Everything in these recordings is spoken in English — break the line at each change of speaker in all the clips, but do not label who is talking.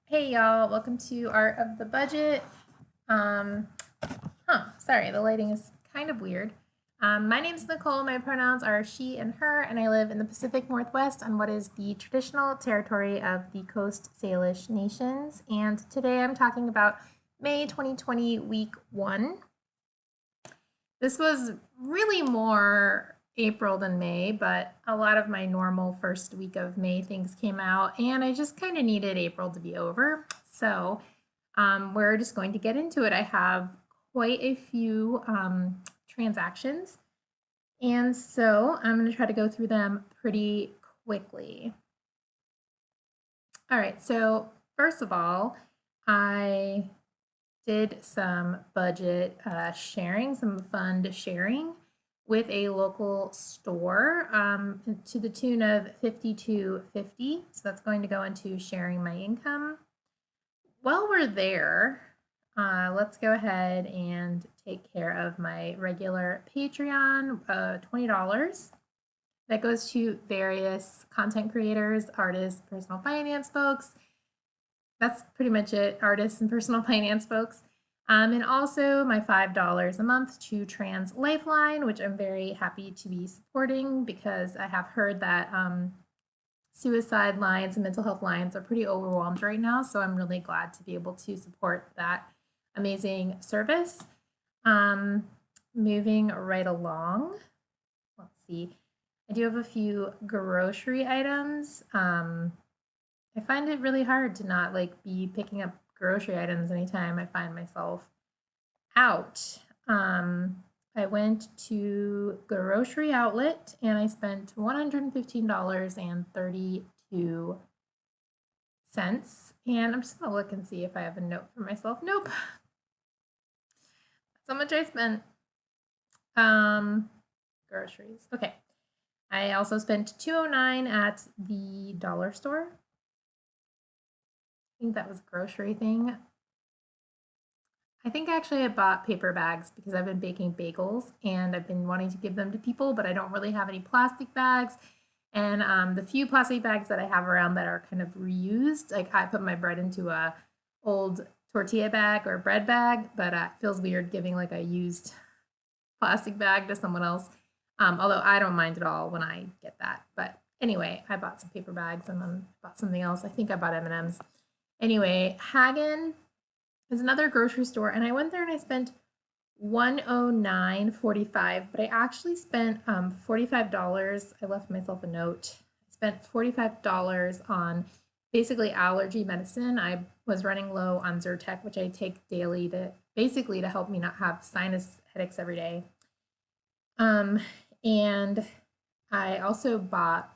Hey y'all, welcome to Art of the Budget. Sorry, the lighting is kind of weird. My name is Nicole, my pronouns are she and her, and I live in the Pacific Northwest on what is the traditional territory of the Coast Salish Nations. And today I'm talking about May 2020, week 1. This was really more April than May, but a lot of my normal first week of May things came out, and I just kind of needed April to be over. So we're just going to get into it. I have quite a few transactions, and so I'm going to try to go through them pretty quickly. All right, so first of all, I did some budget sharing, some fund sharing with a local store to the tune of $52.50. So that's going to go into sharing my income. While we're there, let's go ahead and take care of my regular Patreon, $20. That goes to various content creators, artists, personal finance folks. That's pretty much it, artists and personal finance folks. And also my $5 a month to Trans Lifeline, which I'm very happy to be supporting because I have heard that suicide lines and mental health lines are pretty overwhelmed right now. So I'm really glad to be able to support that amazing service. Moving right along, let's see. I do have a few grocery items. I find it really hard to not be picking up grocery items anytime I find myself out. I went to grocery outlet and I spent $115.32. And I'm just gonna look and see if I have a note for myself. Nope. That's how much I spent. Groceries. Okay. I also spent $209 at the dollar store. I think that was a grocery thing. I think actually I bought paper bags because I've been baking bagels and I've been wanting to give them to people, but I don't really have any plastic bags. And the few plastic bags that I have around that are kind of reused, like I put my bread into a old tortilla bag or bread bag, but it feels weird giving like a used plastic bag to someone else. Although I don't mind at all when I get that. But anyway, I bought some paper bags and then bought something else. I think I bought M&Ms. Anyway, Hagen is another grocery store, and I went there and I spent $109.45, but I actually spent $45. I left myself a note. I spent $45 on basically allergy medicine. I was running low on Zyrtec, which I take daily to basically to help me not have sinus headaches every day. And I also bought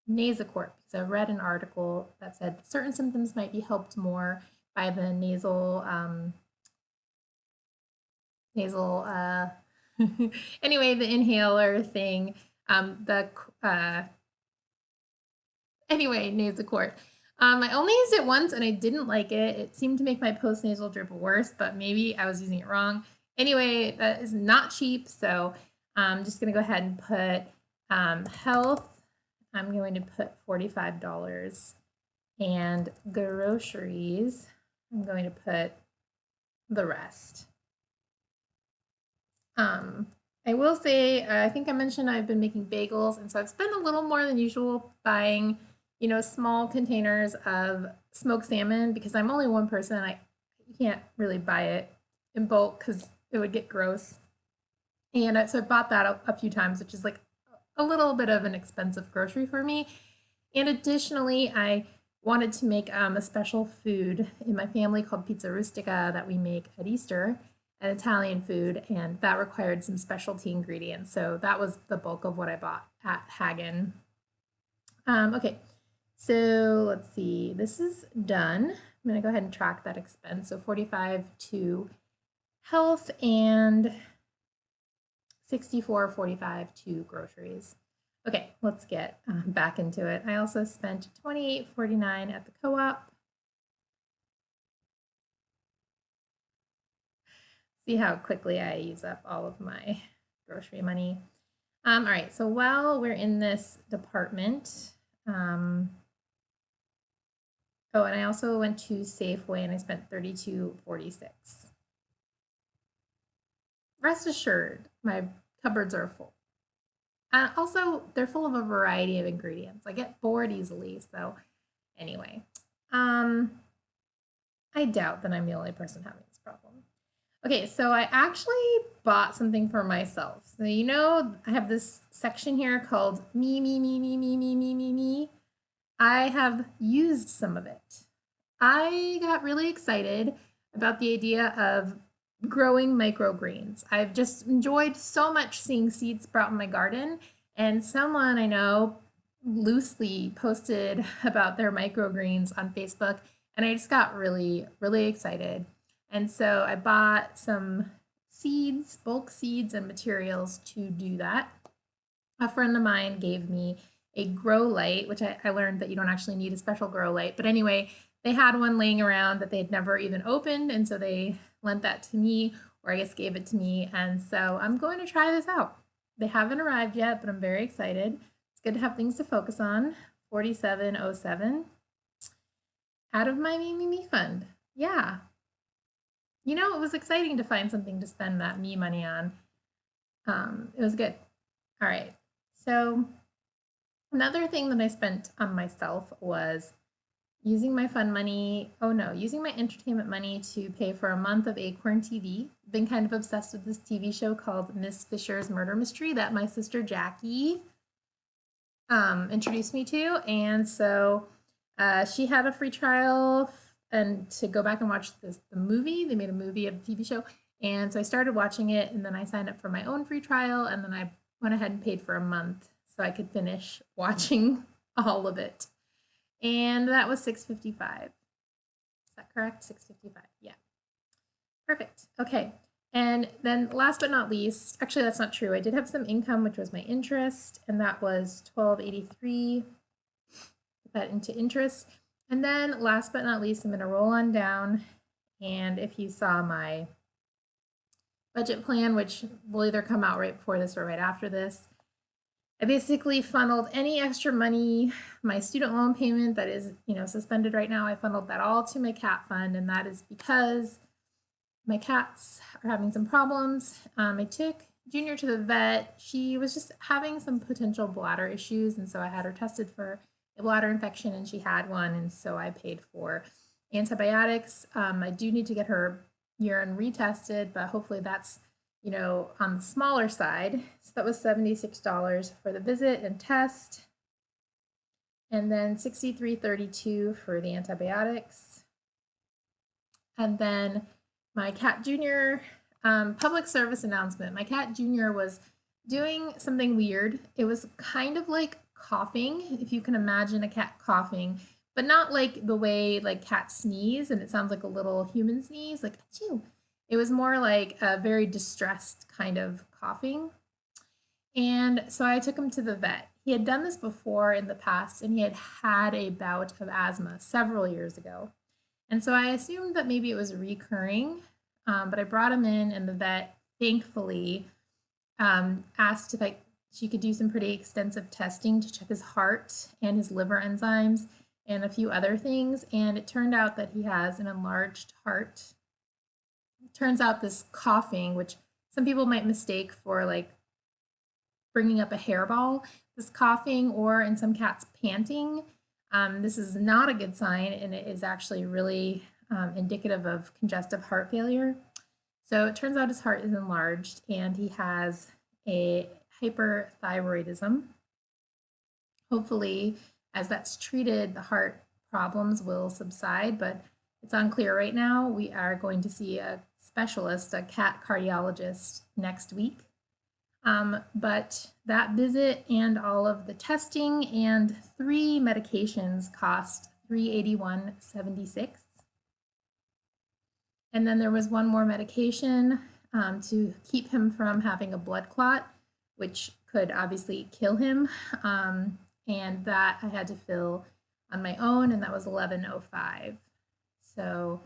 Nasacort because I read an article that said certain symptoms might be helped more by the nasal anyway, the inhaler thing, anyway, Nasacort. I only used it once and I didn't like it. It seemed to make my postnasal drip worse, but maybe I was using it wrong. Anyway, that is not cheap, so I'm just gonna go ahead and put health. I'm going to put $45, and groceries, I'm going to put the rest. I will say, I think I mentioned I've been making bagels, and so I've spent a little more than usual buying, small containers of smoked salmon because I'm only one person. I can't really buy it in bulk because it would get gross. And so I bought that a few times, which is like a little bit of an expensive grocery for me. And additionally, I wanted to make a special food in my family called pizza rustica that we make at Easter, an Italian food, and that required some specialty ingredients. So that was the bulk of what I bought at Hagen. Okay, so let's see. This is done. I'm going to go ahead and track that expense. So 45 to health and 64.45 to groceries. Okay, let's get back into it. I also spent $28.49 at the co-op. See how quickly I use up all of my grocery money. All right, so while we're in this department, Oh, and I also went to Safeway and I spent $32.46. Rest assured, my cupboards are full. Also, they're full of a variety of ingredients. I get bored easily, so anyway. I doubt that I'm the only person having this problem. Okay, so I actually bought something for myself. So I have this section here called me, me, me, me, me, me, me, me, me. I have used some of it. I got really excited about the idea of growing microgreens. I've just enjoyed so much seeing seeds sprout in my garden, and someone I know loosely posted about their microgreens on Facebook, and I just got really, really excited. And so I bought some seeds, bulk seeds, and materials to do that. A friend of mine gave me a grow light, which I learned that you don't actually need a special grow light. But anyway, they had one laying around that they'd never even opened, and so they lent that to me, or I guess gave it to me. And so I'm going to try this out. They haven't arrived yet, but I'm very excited. It's good to have things to focus on. 4707 out of my me fund. Yeah. It was exciting to find something to spend that me money on. It was good. All right. So another thing that I spent on myself was using my using my entertainment money to pay for a month of Acorn TV. Been kind of obsessed with this TV show called Miss Fisher's Murder Mystery that my sister Jackie introduced me to. And so she had a free trial and to go back and watch the movie. They made a movie of the TV show. And so I started watching it, and then I signed up for my own free trial, and then I went ahead and paid for a month so I could finish watching all of it. And that was $6.55. Is that correct? $6.55. Yeah. Perfect. Okay. And then last but not least, actually that's not true. I did have some income, which was my interest, and that was $12.83. Put that into interest. And then last but not least, I'm going to roll on down. And if you saw my budget plan, which will either come out right before this or right after this, I basically funneled any extra money, my student loan payment that is, suspended right now, I funneled that all to my cat fund, and that is because my cats are having some problems. I took Junior to the vet. She was just having some potential bladder issues, and so I had her tested for a bladder infection, and she had one, and so I paid for antibiotics. I do need to get her urine retested, but hopefully that's on the smaller side. So that was $76 for the visit and test. And then $63.32 for the antibiotics. And then my cat Junior, public service announcement. My cat Junior was doing something weird. It was kind of like coughing, if you can imagine a cat coughing, but not like the way like cats sneeze and it sounds like a little human sneeze, like achoo. It was more like a very distressed kind of coughing. And so I took him to the vet. He had done this before in the past, and he had had a bout of asthma several years ago. And so I assumed that maybe it was recurring, but I brought him in, and the vet thankfully asked if she could do some pretty extensive testing to check his heart and his liver enzymes and a few other things. And it turned out that he has an enlarged heart. Turns out this coughing, which some people might mistake for like bringing up a hairball, this coughing, or in some cats panting, this is not a good sign, and it is actually really indicative of congestive heart failure. So it turns out his heart is enlarged, and he has a hyperthyroidism. Hopefully, as that's treated, the heart problems will subside, but it's unclear right now. We are going to see a specialist, a cat cardiologist, next week. But that visit and all of the testing and 3 medications cost $381.76. And then there was one more medication to keep him from having a blood clot, which could obviously kill him. And that I had to fill on my own, and that was $11.05. So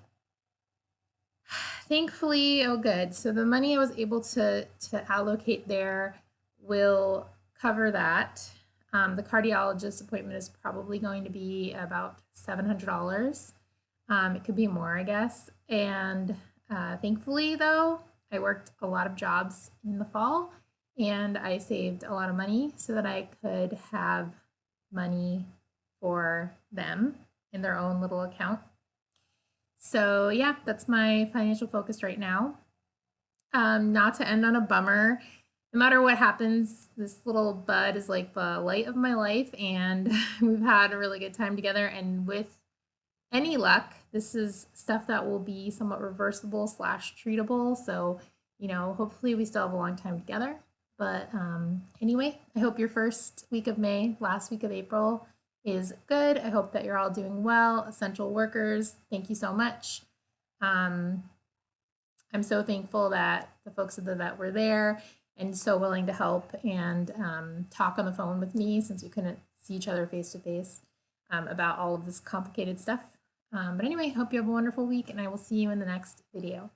thankfully, oh good. So the money I was able to allocate there will cover that. The cardiologist appointment is probably going to be about $700. It could be more, I guess. And thankfully, though, I worked a lot of jobs in the fall and I saved a lot of money so that I could have money for them in their own little account. So, yeah, that's my financial focus right now. Not to end on a bummer, no matter what happens, this little bud is like the light of my life, and we've had a really good time together. And with any luck, this is stuff that will be somewhat reversible slash treatable. So, hopefully we still have a long time together. But anyway, I hope your first week of May, last week of April is good. I hope that you're all doing well. Essential workers, thank you so much. I'm so thankful that the folks at the vet were there and so willing to help and talk on the phone with me since we couldn't see each other face to face about all of this complicated stuff. But anyway, hope you have a wonderful week, and I will see you in the next video.